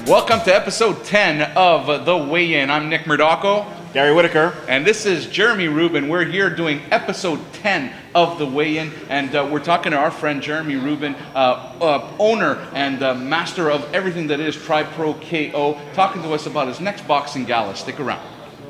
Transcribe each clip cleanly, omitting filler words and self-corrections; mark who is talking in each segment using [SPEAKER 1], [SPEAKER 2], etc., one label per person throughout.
[SPEAKER 1] Welcome to episode 10 of The Weigh-In. I'm Nick Murdocco.
[SPEAKER 2] Gary Whitaker.
[SPEAKER 1] And this is Jeremy Rubin. We're here doing episode 10 of The Weigh-In, and we're talking to our friend Jeremy Rubin, owner and master of everything that is Tri-Pro KO, talking to us about his next boxing gala. Stick around.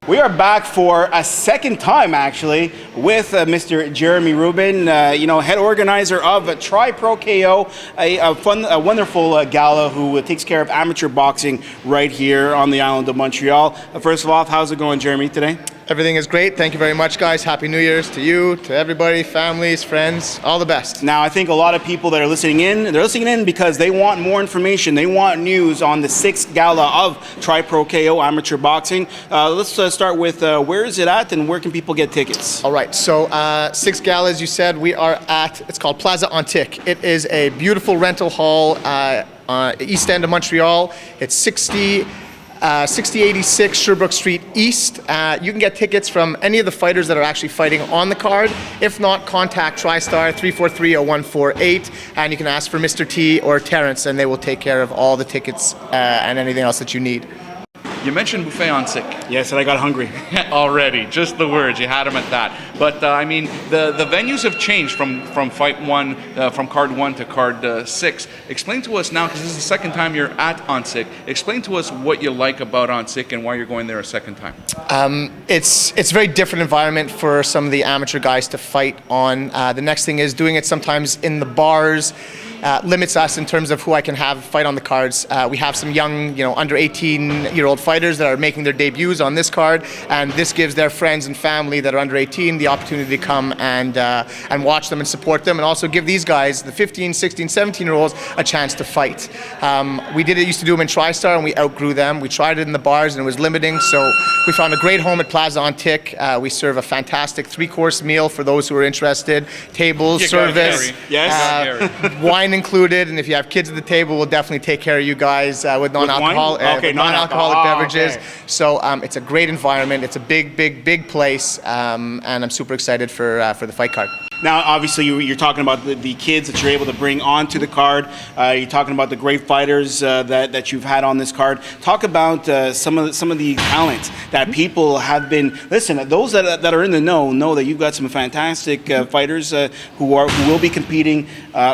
[SPEAKER 2] We are back for a second time, actually, with Mr. Jeremy Rubin, head organizer of Tri-Pro KO, a wonderful gala who takes care of amateur boxing right here on the island of Montreal. First of all, how's it going, Jeremy, today?
[SPEAKER 3] Everything is great. Thank you very much, guys. Happy New Year's to you, to everybody, families, friends, all the best.
[SPEAKER 2] Now, I think a lot of people that are listening in, they're listening in because they want more information. They want news on the 6th gala of Tri-Pro KO Amateur Boxing. Let's start with where is it at and where can people get tickets?
[SPEAKER 3] All right, so 6th gala, as you said, we are at, it's called Plaza Antique. It is a beautiful rental hall, east end of Montreal. It's 6086 Sherbrooke Street East. You can get tickets from any of the fighters that are actually fighting on the card. If not, contact TriStar 343-0148, and you can ask for Mr. T or Terrence, and they will take care of all the tickets and anything else that you need.
[SPEAKER 1] You mentioned buffet on sick.
[SPEAKER 2] Yes, and I got hungry.
[SPEAKER 1] Already, just the words, you had him at that. But the venues have changed from fight one, from card 1 to card 6. Explain to us now, because this is the second time you're at On Sick. Explain to us what you like about On Sick and why you're going there a second time.
[SPEAKER 3] It's a very different environment for some of the amateur guys to fight on. The next thing is doing it sometimes in the bars. Limits us in terms of who I can have fight on the cards. We have some young, under 18-year-old fighters that are making their debuts on this card, and this gives their friends and family that are under 18 the opportunity to come and watch them and support them, and also give these guys, the 15, 16, 17-year-olds, a chance to fight. We used to do them in TriStar, and we outgrew them. We tried it in the bars, and it was limiting, so we found a great home at Plaza Antique. We serve a fantastic 3-course meal for those who are interested. Tables, service, wine included, and if you have kids at the table, we'll definitely take care of you guys with non-alcoholic beverages. Okay. So it's a great environment. It's a big place, and I'm super excited for the fight card.
[SPEAKER 2] Now, obviously, you're talking about the kids that you're able to bring onto the card. You're talking about the great fighters that you've had on this card. Talk about some of the talent that people have been. Listen, those that are in the know that you've got some fantastic fighters who will be competing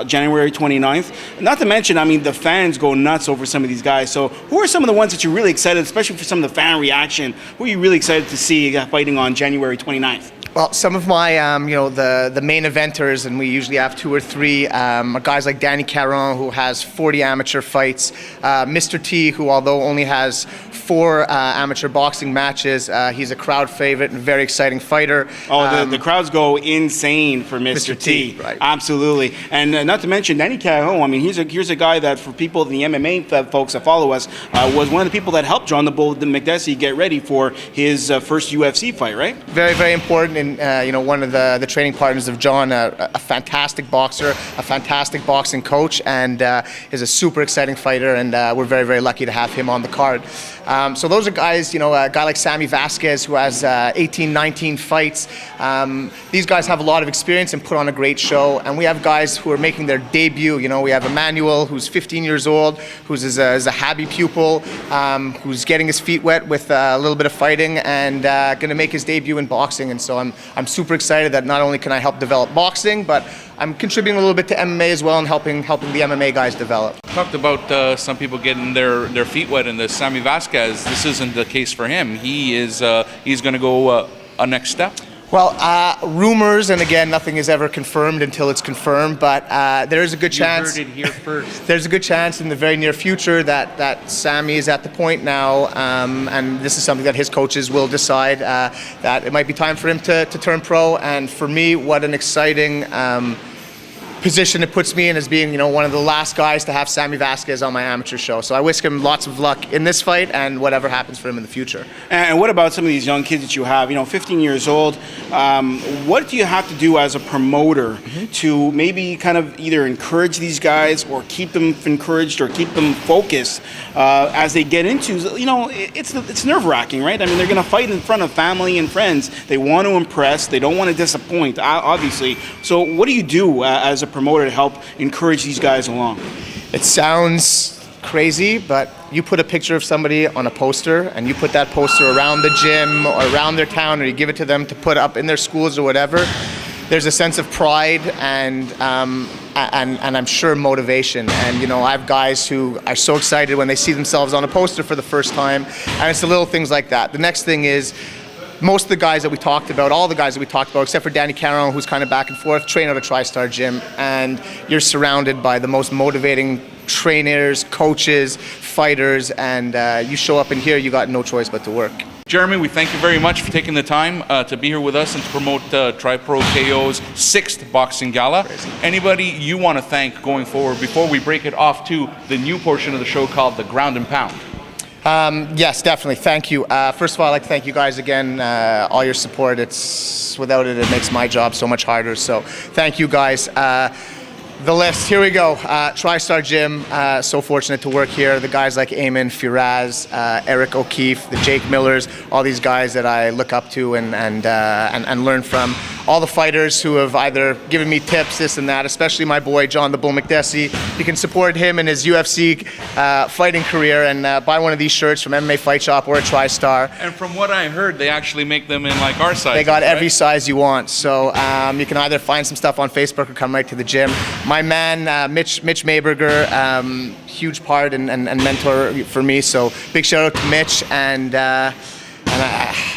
[SPEAKER 2] January 29th. Not to mention, the fans go nuts over some of these guys. So, who are some of the ones that you're really excited, especially for some of the fan reaction? Who are you really excited to see fighting on January 29th?
[SPEAKER 3] Well, some of my, the main eventers, and we usually have 2 or 3, are guys like Danny Caron, who has 40 amateur fights, Mr. T, who although only has 4 amateur boxing matches, he's a crowd favorite and very exciting fighter.
[SPEAKER 2] The crowds go insane for Mr. T.
[SPEAKER 3] Right.
[SPEAKER 2] Absolutely. And not to mention Danny Caron, here's a guy that for people, the MMA folks that follow us, was one of the people that helped John the Bull McDessie get ready for his first UFC fight, right?
[SPEAKER 3] Very, very important. And one of the training partners of John, a fantastic boxer, a fantastic boxing coach, and is a super exciting fighter, and we're very, very lucky to have him on the card. So those are guys, a guy like Sammy Vasquez, who has 18, 19 fights. These guys have a lot of experience and put on a great show, and we have guys who are making their debut. We have Emmanuel, who's 15 years old, who's is a Habby pupil, who's getting his feet wet with a little bit of fighting, and going to make his debut in boxing. And so I'm super excited that not only can I help develop boxing, but I'm contributing a little bit to MMA as well and helping the MMA guys develop.
[SPEAKER 1] Talked about some people getting their feet wet in this. Sammy Vasquez, this isn't the case for him. He's going to go a next step.
[SPEAKER 3] Well, rumors, and again, nothing is ever confirmed until it's confirmed, but there is a good chance.
[SPEAKER 1] You heard it here first.
[SPEAKER 3] There's a good chance in the very near future that Sammy is at the point now, and this is something that his coaches will decide, that it might be time for him to turn pro. And for me, what an exciting position it puts me in as being, one of the last guys to have Sammy Vasquez on my amateur show. So I wish him lots of luck in this fight and whatever happens for him in the future.
[SPEAKER 2] And what about some of these young kids that you have, 15 years old? What do you have to do as a promoter to maybe kind of either encourage these guys or keep them encouraged or keep them focused as they get into, it's nerve-wracking, right? They're going to fight in front of family and friends. They want to impress. They don't want to disappoint, obviously. So what do you do as a promoter to help encourage these guys along?
[SPEAKER 3] It sounds crazy, but you put a picture of somebody on a poster and you put that poster around the gym or around their town, or you give it to them to put up in their schools or whatever, there's a sense of pride and I'm sure motivation. And you know, I have guys who are so excited when they see themselves on a poster for the first time, and it's the little things like that. The next thing is, most of the guys that we talked about, all the guys that we talked about, except for Danny Caron, who's kind of back and forth, train at a TriStar gym, and you're surrounded by the most motivating trainers, coaches, fighters, and you show up in here, you got no choice but to work.
[SPEAKER 1] Jeremy, we thank you very much for taking the time to be here with us and to promote Tri-Pro KO's 6th boxing gala.
[SPEAKER 3] Crazy.
[SPEAKER 1] Anybody you want to thank going forward before we break it off to the new portion of the show called the Ground and Pound?
[SPEAKER 3] Yes, definitely. Thank you. First of all, I'd like to thank you guys again, all your support. Without it, it makes my job so much harder. So thank you guys. The list, here we go. TriStar Gym, so fortunate to work here. The guys like Eamon, Firaz, Eric O'Keefe, the Jake Millers, all these guys that I look up to and learn from. All the fighters who have either given me tips, this and that, especially my boy John the Bull McDessie. You can support him in his UFC fighting career and buy one of these shirts from MMA Fight Shop or a TriStar.
[SPEAKER 1] And from what I heard, they actually make them in like our size.
[SPEAKER 3] They got
[SPEAKER 1] right?
[SPEAKER 3] every size you want. So you can either find some stuff on Facebook or come right to the gym. My man, Mitch Mayberger, huge part and mentor for me. So big shout out to Mitch and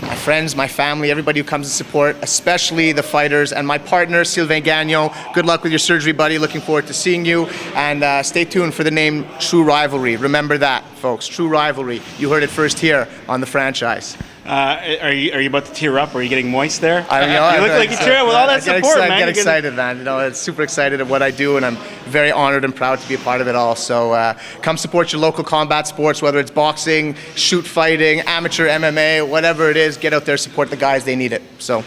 [SPEAKER 3] my friends, my family, everybody who comes to support, especially the fighters, and my partner, Sylvain Gagnon. Good luck with your surgery, buddy. Looking forward to seeing you. And stay tuned for the name True Rivalry. Remember that, folks. True Rivalry. You heard it first here on the franchise.
[SPEAKER 2] Are you about to tear up? Are you getting moist there?
[SPEAKER 3] You
[SPEAKER 2] look like you tear up with all that support, man.
[SPEAKER 3] I get excited, man. You know, I'm super excited at what I do, and I'm very honored and proud to be a part of it all. So come support your local combat sports, whether it's boxing, shoot fighting, amateur MMA, whatever it is. Get out there, support the guys. They need it. So.
[SPEAKER 2] All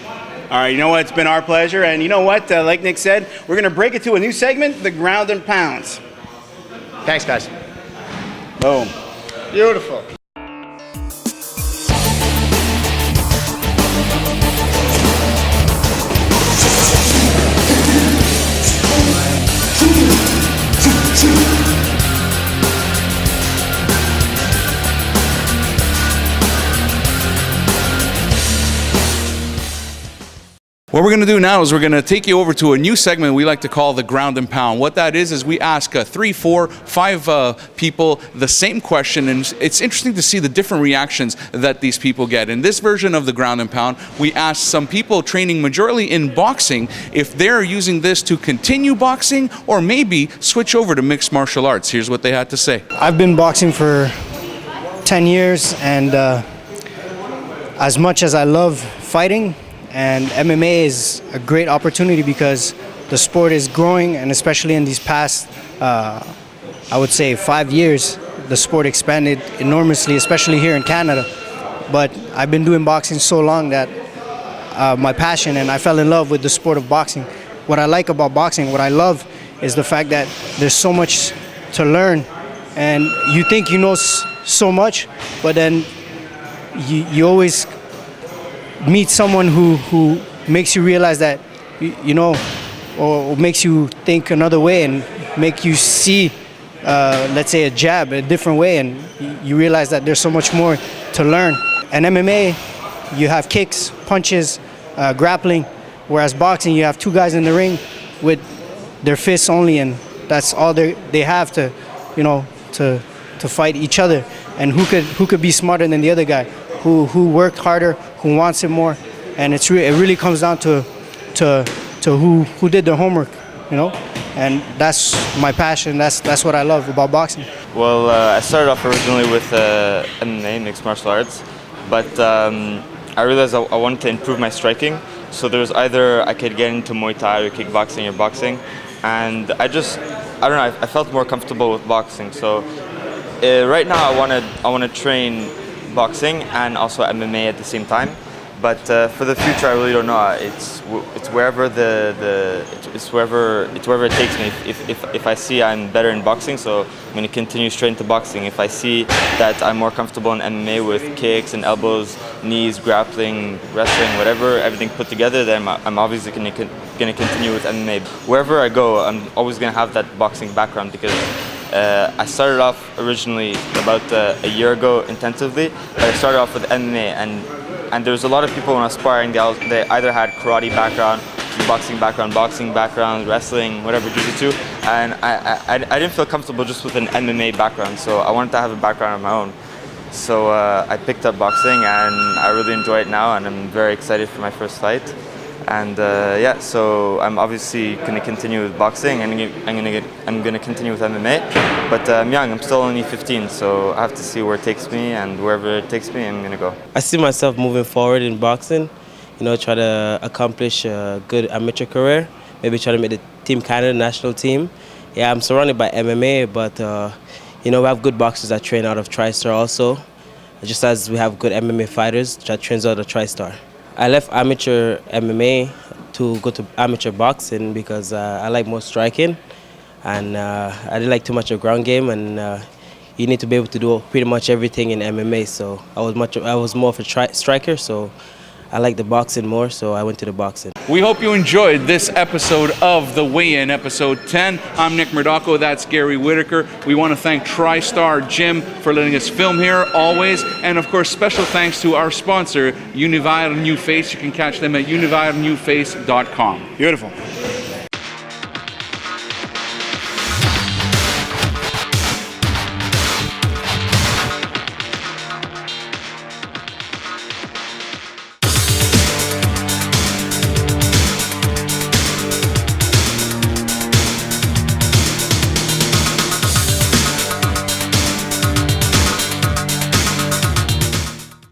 [SPEAKER 2] right, you know what? It's been our pleasure. And you know what? Like Nick said, we're going to break it to a new segment, the Ground and Pounds.
[SPEAKER 3] Thanks, guys.
[SPEAKER 2] Boom.
[SPEAKER 3] Beautiful.
[SPEAKER 1] What we're going to do now is we're going to take you over to a new segment we like to call the Ground and Pound. What that is we ask 3, 4, 5 people the same question, and it's interesting to see the different reactions that these people get. In this version of the Ground and Pound, we ask some people training majorly in boxing if they're using this to continue boxing or maybe switch over to mixed martial arts. Here's what they had to say.
[SPEAKER 4] I've been boxing for 10 years, and as much as I love fighting, and MMA is a great opportunity because the sport is growing, and especially in these past, I would say 5 years, the sport expanded enormously, especially here in Canada. But I've been doing boxing so long that my passion, and I fell in love with the sport of boxing. What I like about boxing, what I love, is the fact that there's so much to learn, and you think you know so much, but then you always meet someone who makes you realize that, you know, or makes you think another way and make you see, let's say, a jab a different way, and you realize that there's so much more to learn. And MMA, you have kicks, punches, grappling, whereas boxing, you have 2 guys in the ring with their fists only, and that's all they have to, you know, to fight each other. And who could be smarter than the other guy? Who worked harder, who wants it more, and it really comes down to who did their homework, you know, and that's my passion. That's what I love about boxing.
[SPEAKER 5] Well, I started off originally with MMA, mixed martial arts, but I realized I wanted to improve my striking. So there was either I could get into Muay Thai or kickboxing or boxing, and I don't know, I felt more comfortable with boxing. So right now I want to train boxing and also MMA at the same time, but for the future I really don't know. It's wherever it's wherever it takes me. If I see I'm better in boxing, so I'm going to continue straight into boxing. If I see that I'm more comfortable in MMA with kicks and elbows, knees, grappling, wrestling, whatever, everything put together, then I'm obviously going to continue with MMA. Wherever I go, I'm always going to have that boxing background because I started off originally about a year ago intensively, but I started off with MMA, and there was a lot of people when I was sparring, they either had karate background, boxing background, wrestling, whatever, jiu-jitsu, and I didn't feel comfortable just with an MMA background, so I wanted to have a background of my own. So I picked up boxing, and I really enjoy it now, and I'm very excited for my first fight. And yeah, so I'm obviously going to continue with boxing, and I'm going to continue with MMA. But I'm young, I'm still only 15, so I have to see where it takes me, and wherever it takes me, I'm going to go.
[SPEAKER 6] I see myself moving forward in boxing, try to accomplish a good amateur career, maybe try to make the Team Canada national team. Yeah, I'm surrounded by MMA, but we have good boxers that train out of TriStar also, just as we have good MMA fighters that trains out of TriStar. I left amateur MMA to go to amateur boxing because I like more striking, and I didn't like too much of ground game, and you need to be able to do pretty much everything in MMA. So I was more of a striker, so I like the boxing more, so I went to the boxing.
[SPEAKER 1] We hope you enjoyed this episode of The Weigh-In, episode 10. I'm Nick Murdocco, that's Gary Whitaker. We want to thank TriStar Gym for letting us film here, always. And of course, special thanks to our sponsor, Univire New Face. You can catch them at univirenewface.com.
[SPEAKER 2] Beautiful.